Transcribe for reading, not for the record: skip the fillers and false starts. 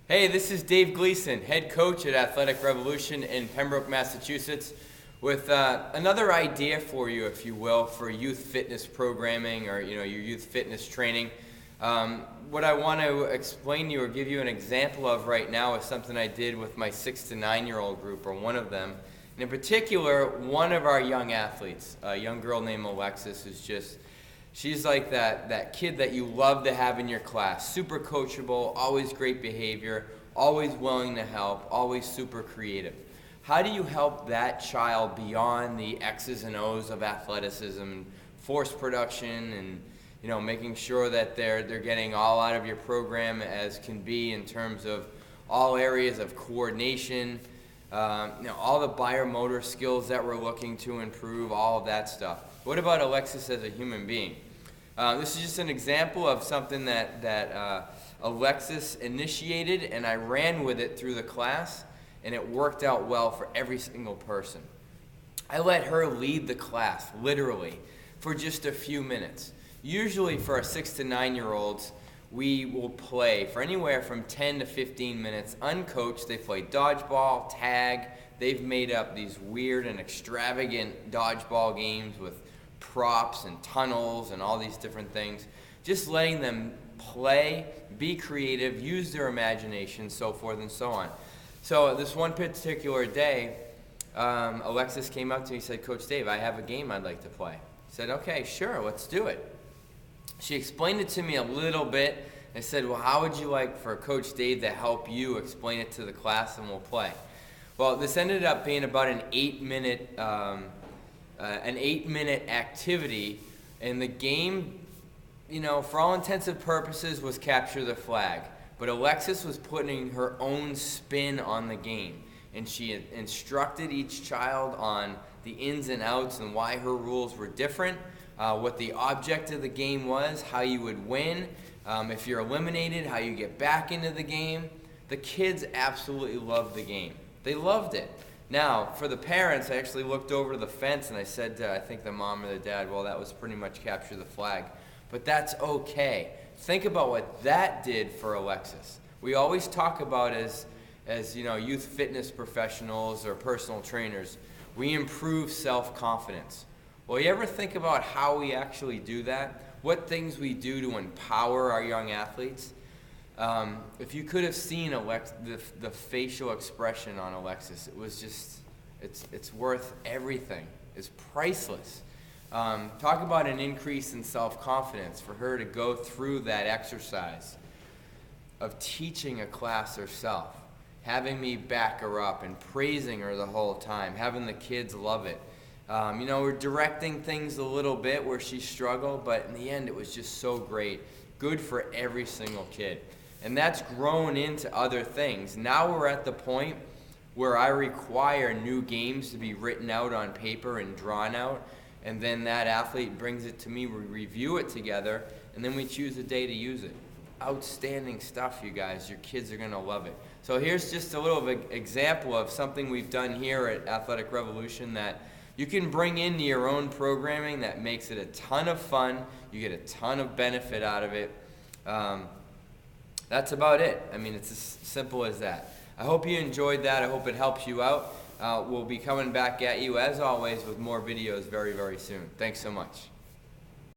Hey, this is Dave Gleason, head coach at Athletic Revolution in Pembroke, Massachusetts, with another idea for you, if you will, for youth fitness programming or your youth fitness training. What I want to explain to you or give you an example of right now is something I did with my 6 to 9-year-old group, or one of them. And in particular, one of our young athletes, a young girl named Alexis, she's like that kid that you love to have in your class. Super coachable, always great behavior, always willing to help, always super creative. How do you help that child beyond the X's and O's of athleticism and force production and making sure that they're getting all out of your program as can be in terms of all areas of coordination, all the biomotor skills that we're looking to improve, all of that stuff. What about Alexis as a human being? This is just an example of something that Alexis initiated, and I ran with it through the class, and it worked out well for every single person. I let her lead the class, literally, for just a few minutes. Usually for our 6 to 9-year-olds, we will play for anywhere from 10 to 15 minutes. Uncoached, they play dodgeball, tag. They've made up these weird and extravagant dodgeball games with props and tunnels and all these different things. Just letting them play, be creative, use their imagination, so forth and so on. So this one particular day, Alexis came up to me and said, "Coach Dave, I have a game I'd like to play." I said, "Okay, sure, let's do it." She explained it to me a little bit. I said, "Well, how would you like for Coach Dave to help you explain it to the class and we'll play?" Well, this ended up being about an 8-minute activity, and the game, for all intents and purposes, was capture the flag. But Alexis was putting her own spin on the game, and she instructed each child on the ins and outs and why her rules were different, what the object of the game was, how you would win, if you're eliminated, how you get back into the game. The kids absolutely loved the game. They loved it. Now, for the parents, I actually looked over the fence and I said to, I think the mom or the dad, well, that was pretty much capture the flag. But that's okay. Think about what that did for Alexis. We always talk about as youth fitness professionals or personal trainers, we improve self-confidence. Well, you ever think about how we actually do that? What things we do to empower our young athletes? If you could have seen the facial expression on Alexis, it was just, it's worth everything. It's priceless. Talk about an increase in self-confidence for her to go through that exercise of teaching a class herself, having me back her up and praising her the whole time, having the kids love it. We're directing things a little bit where she struggled, but in the end it was just so great. Good for every single kid. And that's grown into other things. Now we're at the point where I require new games to be written out on paper and drawn out, and then that athlete brings it to me, we review it together, and then we choose a day to use it. Outstanding stuff, you guys. Your kids are going to love it. So here's just a little example of something we've done here at Athletic Revolution that you can bring into your own programming that makes it a ton of fun. You get a ton of benefit out of it. That's about it. I mean, it's as simple as that. I hope you enjoyed that. I hope it helps you out. We'll be coming back at you, as always, with more videos very, very soon. Thanks so much.